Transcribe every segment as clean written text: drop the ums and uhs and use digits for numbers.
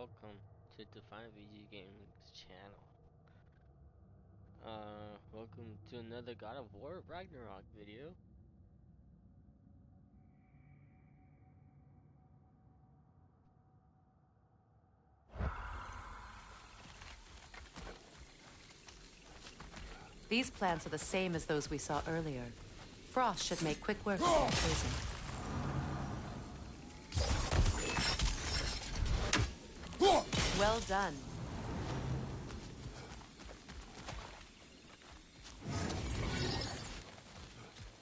welcome to Define VG Gaming's channel. Welcome to another God of War Ragnarok video. These plants are the same as those we saw earlier. Frost should make quick work of their poison. Well done.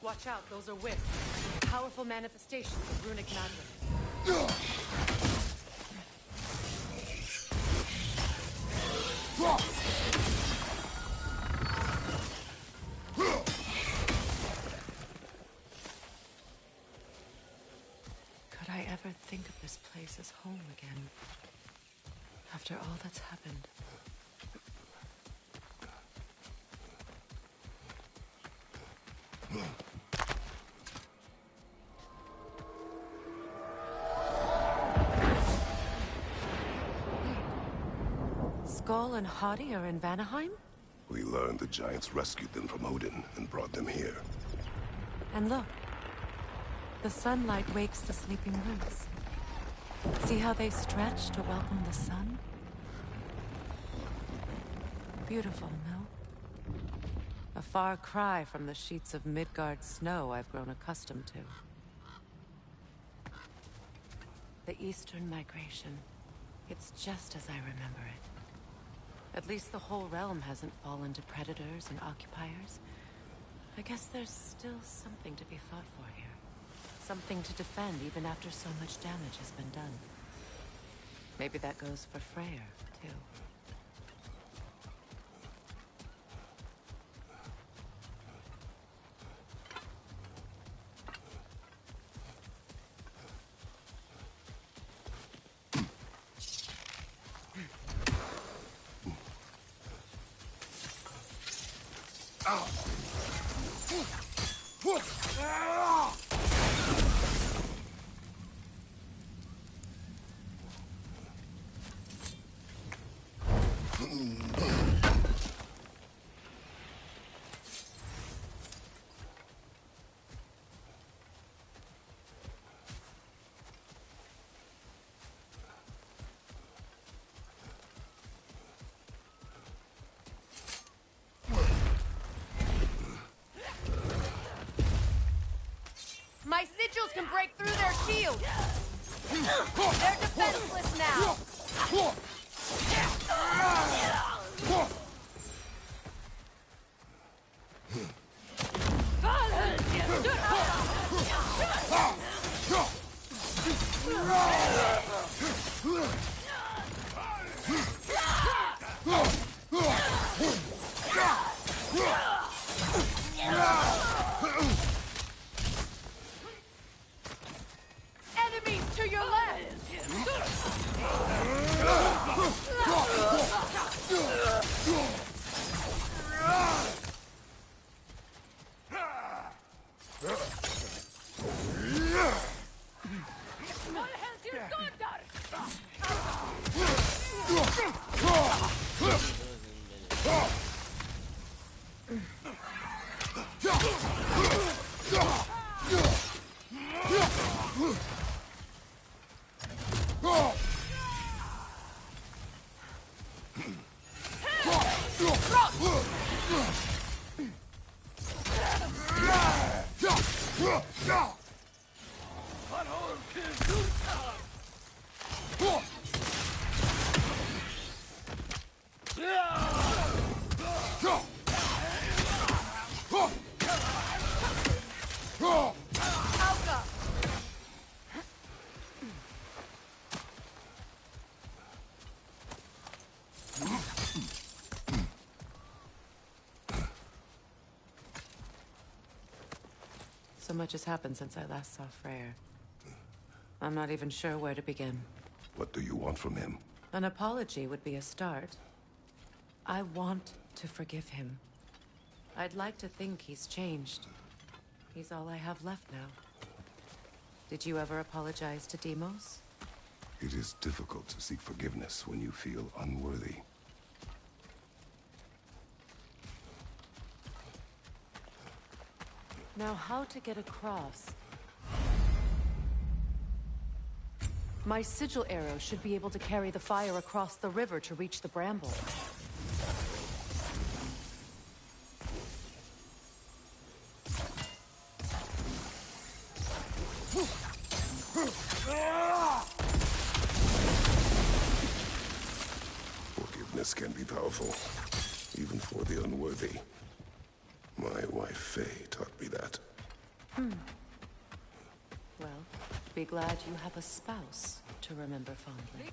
Watch out, those are wisps. Powerful manifestations of runic magic. Could I ever think of this place as home again? After all that's happened. Skull and Hadi are in Vanaheim? We learned the giants rescued them from Odin and brought them here. And look. The sunlight wakes the sleeping roots. See how they stretch to welcome the sun? Beautiful, no? A far cry from the sheets of Midgard snow I've grown accustomed to. The Eastern Migration. It's just as I remember it. At least the whole realm hasn't fallen to predators and occupiers. I guess there's still something to be fought for here. Something to defend even after so much damage has been done. Maybe that goes for Freyr, too. My sigils can break through their shields! They're defenseless now! Enemies to your left! So much has happened since I last saw Freyr. I'm not even sure where to begin. What do you want from him? An apology would be a start. I want to forgive him. I'd like to think he's changed. He's all I have left now. Did you ever apologize to Demos? It is difficult to seek forgiveness when you feel unworthy. Now, how to get across? My sigil arrow should be able to carry the fire across the river to reach the bramble. Forgiveness can be powerful, even for the unworthy. My wife Faye taught me that. Well, be glad you have a spouse to remember fondly.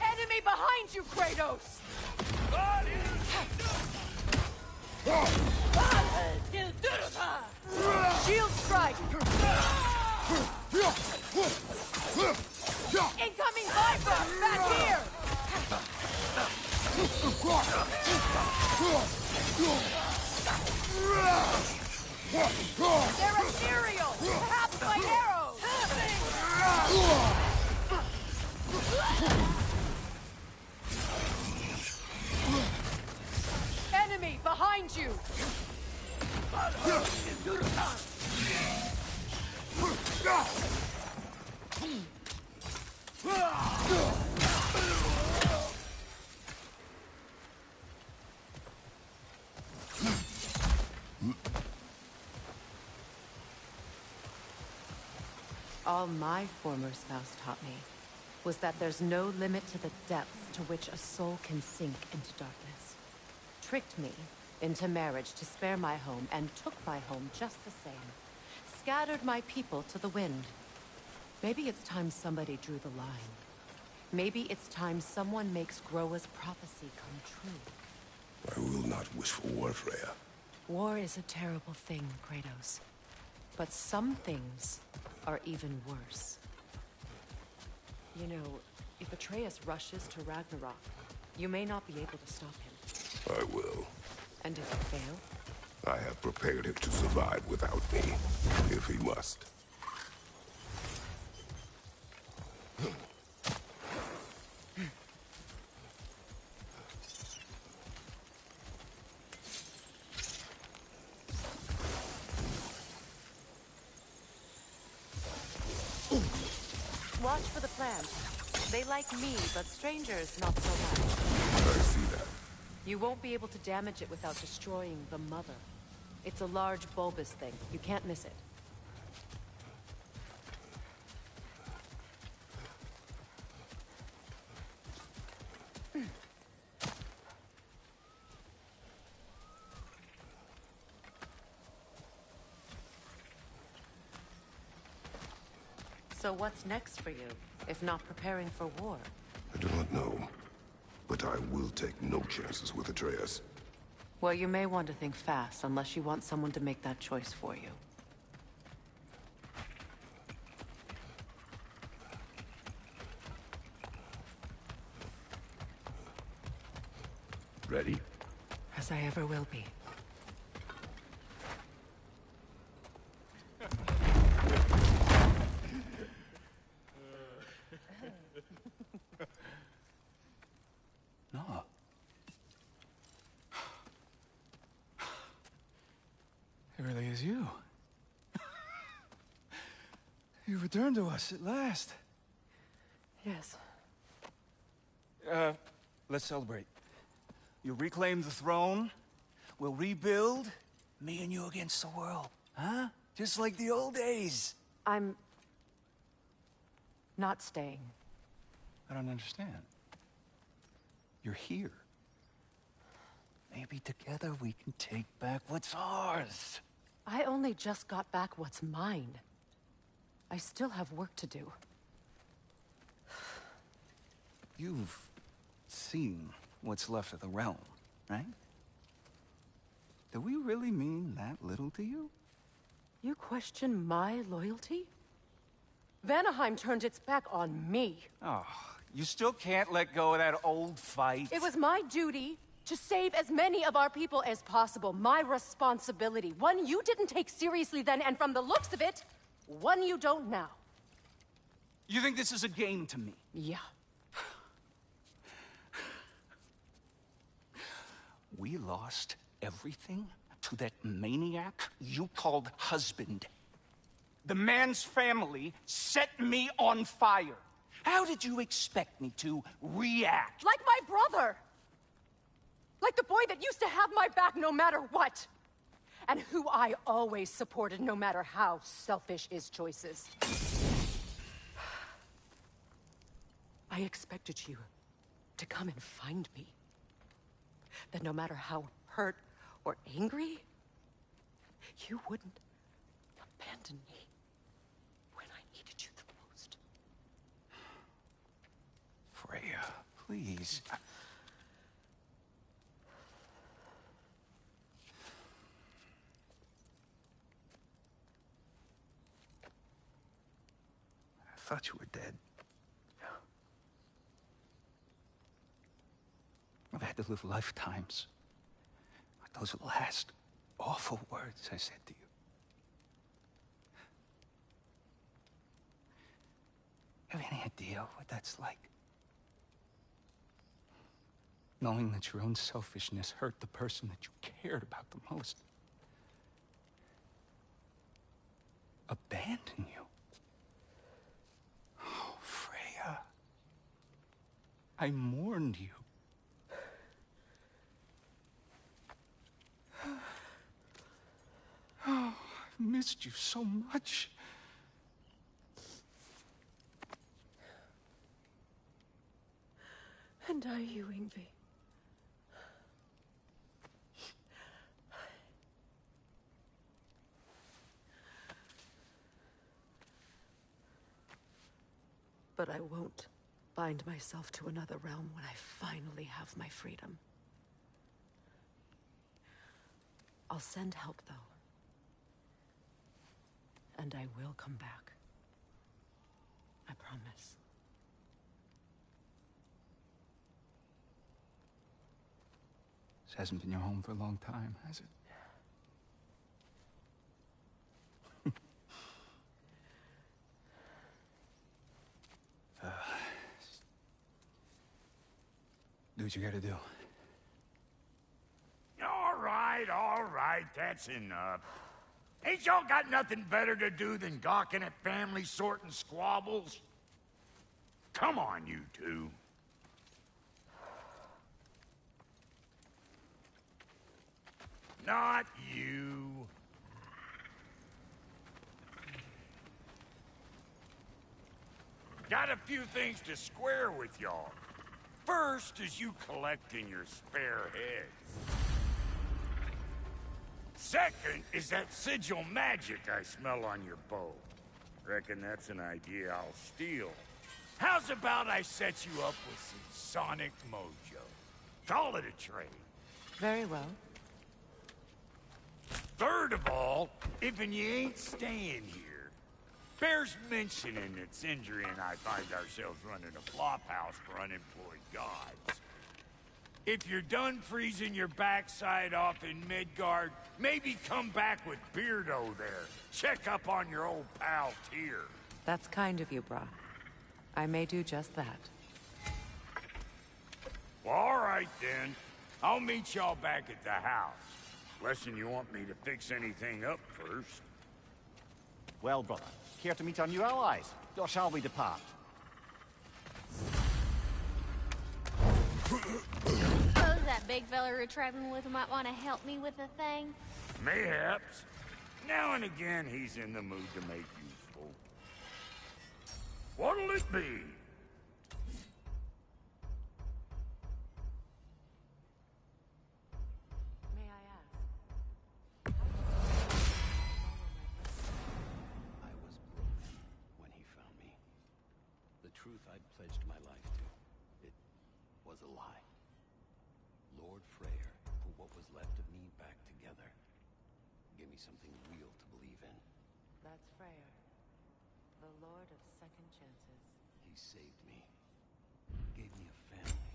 Enemy behind you, Kratos! Shield strike! Incoming Viper! Back here! They're ethereal! Perhaps my arrows! Enemy behind you! All my former spouse taught me was that there's no limit to the depths to which a soul can sink into darkness. Tricked me into marriage to spare my home and took my home just the same. Scattered my people to the wind. Maybe it's time somebody drew the line. Maybe it's time someone makes Groa's prophecy come true. I will not wish for war, Freya. War is a terrible thing, Kratos. But some things are even worse. You know, if Atreus rushes to Ragnarok, you may not be able to stop him. I will. And if you fail? I have prepared him to survive without me, if he must. Watch for the plants. They like me, but strangers not so much. I see that. You won't be able to damage it without destroying the mother. It's a large bulbous thing. You can't miss it. So what's next for you, if not preparing for war? I do not know, but I will take no chances with Atreus. Well, you may want to think fast, unless you want someone to make that choice for you. Ready? As I ever will be. No. It really is you. You returned to us at last. Yes. Let's celebrate. You reclaim the throne. We'll rebuild. Me and you against the world. Huh? Just like the old days. I'm... not staying. I don't understand. You're here. Maybe together we can take back what's ours. I only just got back what's mine. I still have work to do. You've seen what's left of the realm, right? Do we really mean that little to you? You question my loyalty? Vanaheim turned its back on me. Oh, you still can't let go of that old fight? It was my duty to save as many of our people as possible. My responsibility. One you didn't take seriously then, and from the looks of it, one you don't now. You think this is a game to me? Yeah. We lost everything to that maniac you called husband. The man's family set me on fire. How did you expect me to react? Like my brother! Like the boy that used to have my back no matter what! And who I always supported no matter how selfish his choices. I expected you to come and find me. That no matter how hurt or angry, you wouldn't abandon me when I needed you the most. Freya, please. I thought you were dead. I've had to live lifetimes. Like those last awful words I said to you. Have any idea what that's like? Knowing that your own selfishness hurt the person that you cared about the most. Abandon you. Oh, Freya. I mourned you. Oh, I've missed you so much. And are you, Yngvi? But I won't bind myself to another realm when I finally have my freedom. I'll send help, though. And I will come back. I promise. This hasn't been your home for a long time, has it? Do what you gotta do. All right, that's enough. Ain't y'all got nothing better to do than gawking at family sorting squabbles? Come on, you two. Not you. Got a few things to square with y'all. First is you collecting your spare heads. Second is that sigil magic I smell on your bow. Reckon that's an idea I'll steal. How's about I set you up with some sonic mojo? Call it a trade. Very well. Third of all, if you ain't staying here, bears mentioning that Sindri and I find ourselves running a flop house for unemployed gods. If you're done freezing your backside off in Midgard, maybe come back with Beardo there. Check up on your old pal Tyr. That's kind of you, brah. I may do just that. Well, all right then. I'll meet y'all back at the house. Lesson you want me to fix anything up first. Well, brother, care to meet our new allies? Or shall we depart? Suppose that big fella we're traveling with might want to help me with a thing. Mayhaps. Now and again, he's in the mood to make useful. What'll it be? May I ask? I was broken when he found me. The truth I'd pledged my life to. It was a lie. Lord Freyr put what was left of me back together. Give me something real to believe in. That's Freyr, the Lord of Second Chances. He saved me. Gave me a family.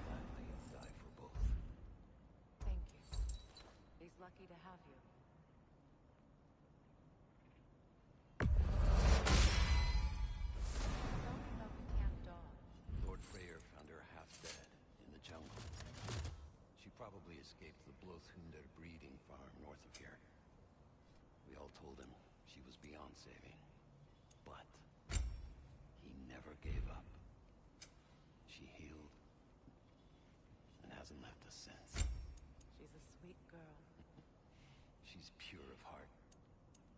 Gladly die for both. Thank you. He's lucky to have you. Tell me about the camp dog. Lord Freyr found her half dead in the jungle. She probably escaped the Blothhunder breeding farm north of here. We all told him she was beyond saving. But he never gave up. She healed and hasn't left us since. She's a sweet girl. She's pure of heart.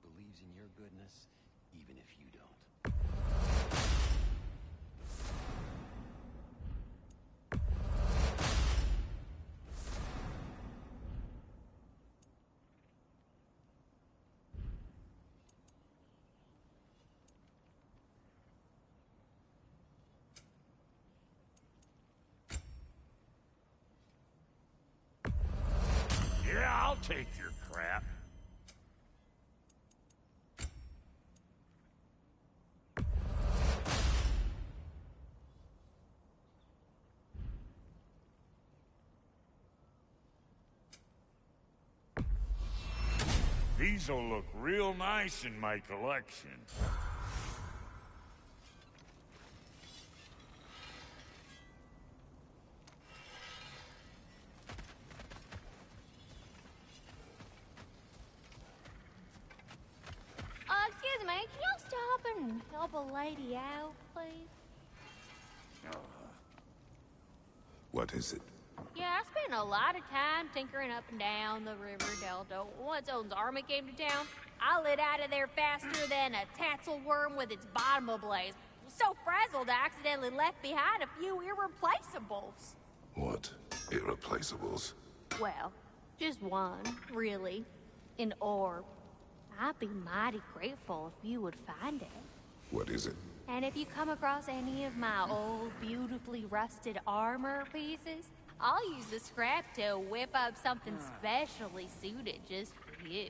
Believes in your goodness, even if you don't. Yeah, I'll take your crap. These'll look real nice in my collection. Excuse me, can y'all stop and help a lady out, please? What is it? Yeah, I spent a lot of time tinkering up and down the river delta. Once Odin's army came to town, I lit out of there faster than a tassel worm with its bottom ablaze. So frazzled, I accidentally left behind a few irreplaceables. What? Irreplaceables? Well, just one, really. An orb. I'd be mighty grateful if you would find it. What is it? And if you come across any of my old, beautifully rusted armor pieces, I'll use the scrap to whip up something specially suited just for you.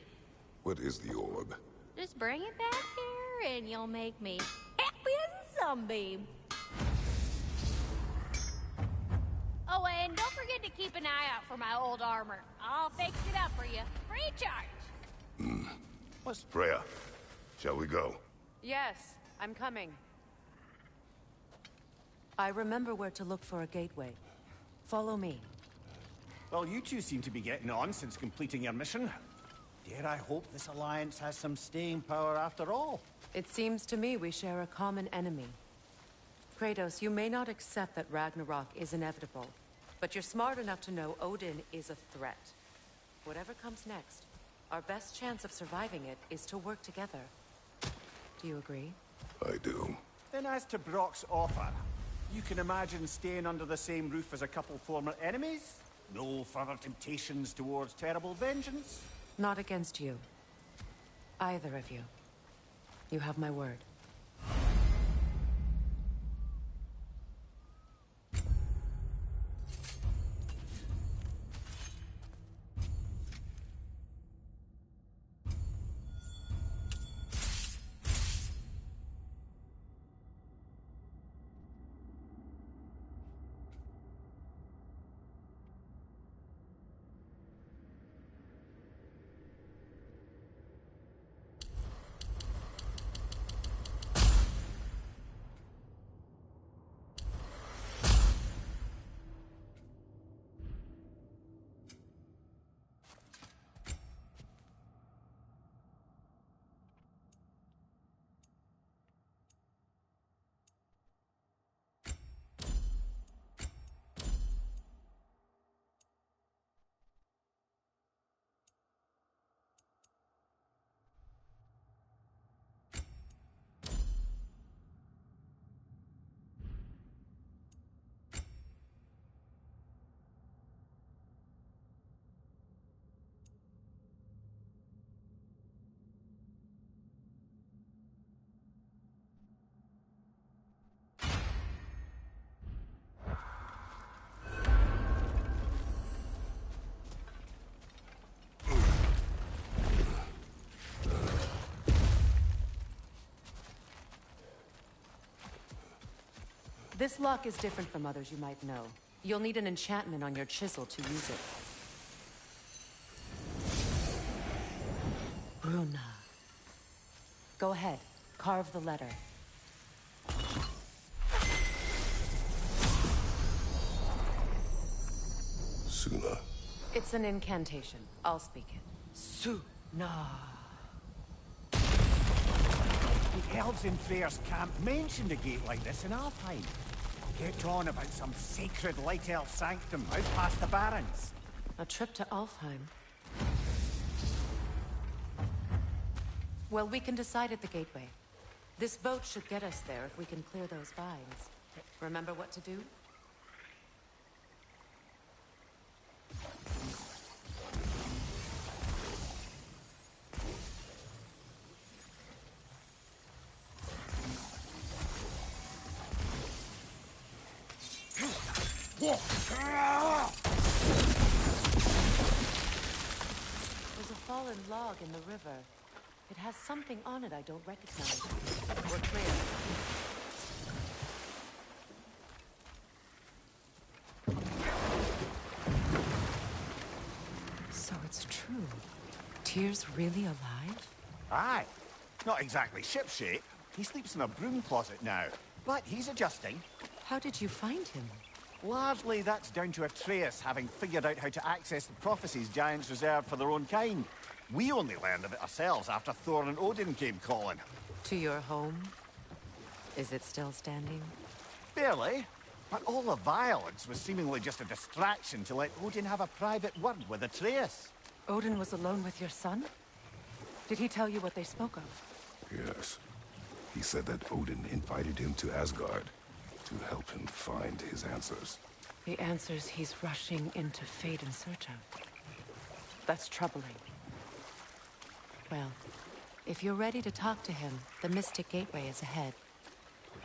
What is the orb? Just bring it back here and you'll make me happy as a sunbeam. Oh, and don't forget to keep an eye out for my old armor. I'll fix it up for you, free of charge. What's Freya? Shall we go? Yes, I'm coming. I remember where to look for a gateway. Follow me. Well, you two seem to be getting on since completing your mission. Dare I hope this alliance has some staying power after all? It seems to me we share a common enemy. Kratos, you may not accept that Ragnarok is inevitable, but you're smart enough to know Odin is a threat. Whatever comes next, our best chance of surviving it is to work together. Do you agree? I do. Then as to Brock's offer, you can imagine staying under the same roof as a couple former enemies? No further temptations towards terrible vengeance? Not against you. Either of you. You have my word. This lock is different from others you might know. You'll need an enchantment on your chisel to use it. Bruna. Go ahead. Carve the letter. Suna. It's an incantation. I'll speak it. Suna. The elves in Freyr's camp mentioned a gate like this in Alfheim. Get on about some sacred light elf sanctum out past the Barrens. A trip to Alfheim. Well, we can decide at the gateway. This boat should get us there if we can clear those vines. Remember what to do? There's a fallen log in the river. It has something on it I don't recognize. We're clear. So it's true. Tyr's really alive? Aye. Not exactly shipshape. He sleeps in a broom closet now. But he's adjusting. How did you find him? Largely, that's down to Atreus having figured out how to access the prophecies giants reserved for their own kind. We only learned of it ourselves after Thor and Odin came calling. To your home? Is it still standing? Barely. But all the violence was seemingly just a distraction to let Odin have a private word with Atreus. Odin was alone with your son? Did he tell you what they spoke of? Yes. He said that Odin invited him to Asgard to help him find his answers. The answers he's rushing into fate in search of. That's troubling. Well, if you're ready to talk to him, the Mystic Gateway is ahead.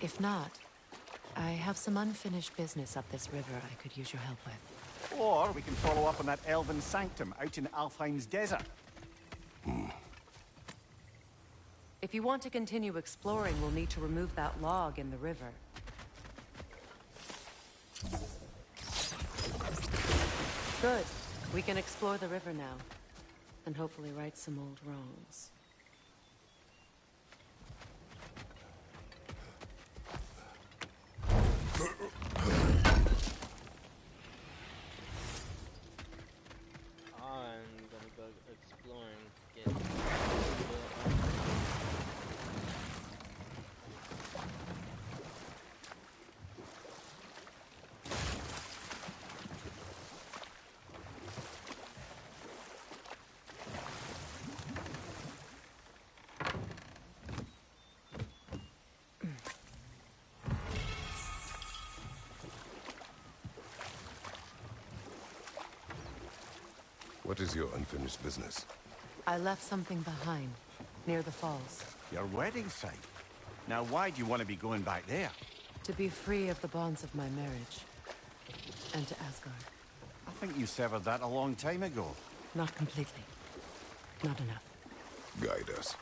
If not, I have some unfinished business up this river I could use your help with. Or we can follow up on that elven sanctum out in Alfheim's desert. If you want to continue exploring, we'll need to remove that log in the river. Good. We can explore the river now. And hopefully right some old wrongs. I'm gonna go exploring, get What is your unfinished business? I left something behind, near the falls. Your wedding site. Now why do you want to be going back there? To be free of the bonds of my marriage. And to Asgard. I think you severed that a long time ago. Not completely. Not enough. Guide us.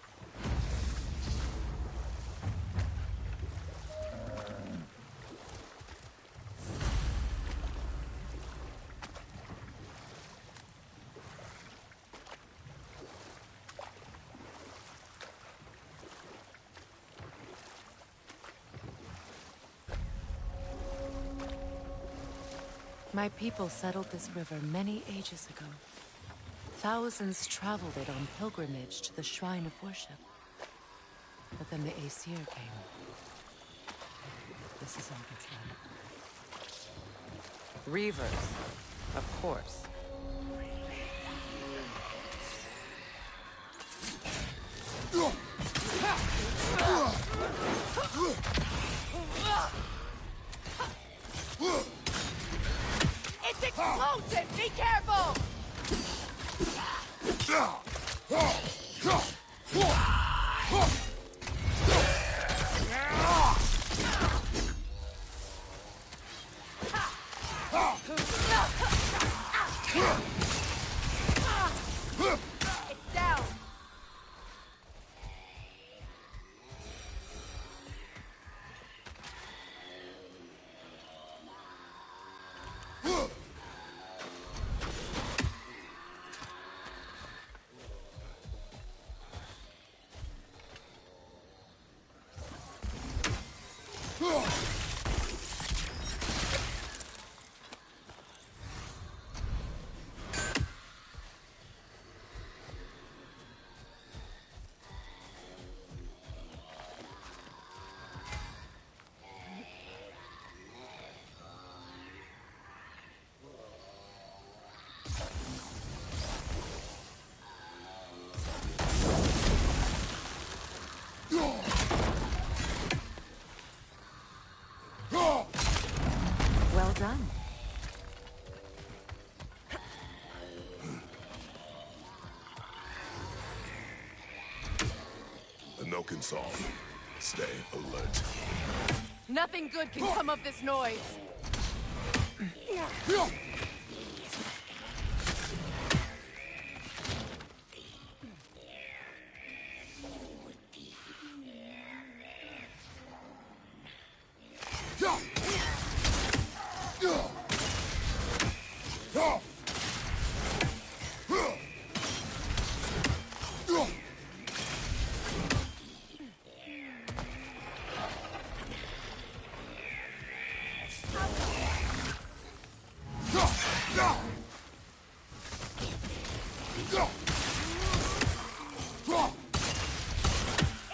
My people settled this river many ages ago. Thousands traveled it on pilgrimage to the shrine of worship. But then the Aesir came. This is all that's left. Reavers, of course. It's explosive! Be careful! It's down! Well done. Anoken Saw. Stay alert. Nothing good can come of this noise.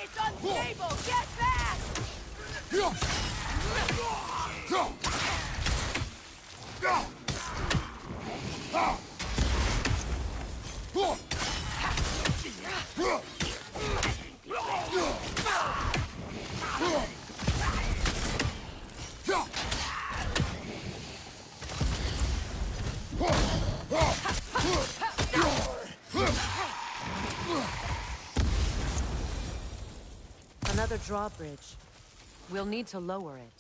It's unstable! Get back! Another drawbridge. We'll need to lower it.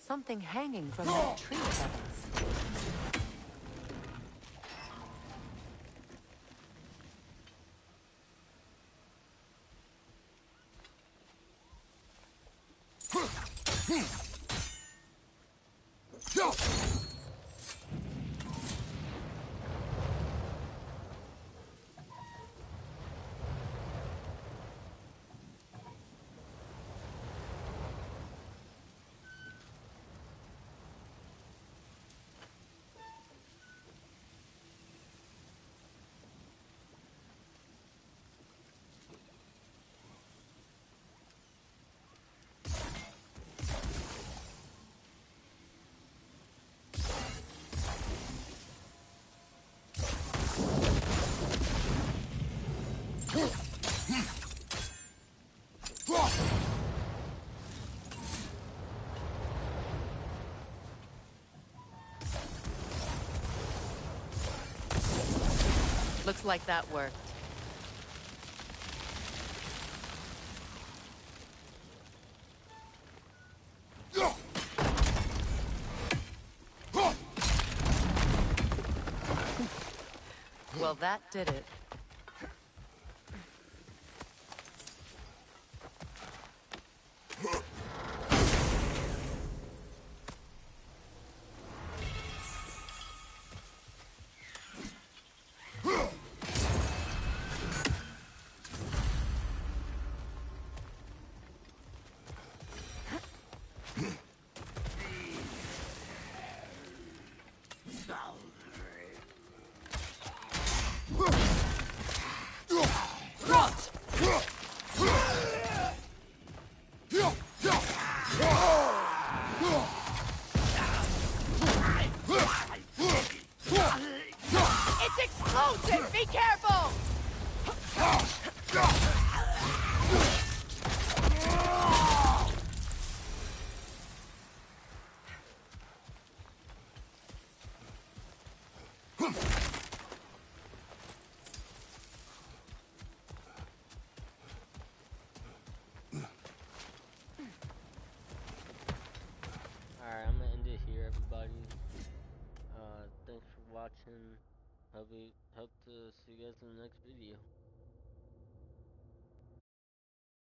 Something hanging from that tree above us. Looks like that worked. Well, that did it. It's explosive! Be careful! Alright, I'm gonna end it here, everybody. Thanks for watching. Hope to see you guys in the next video.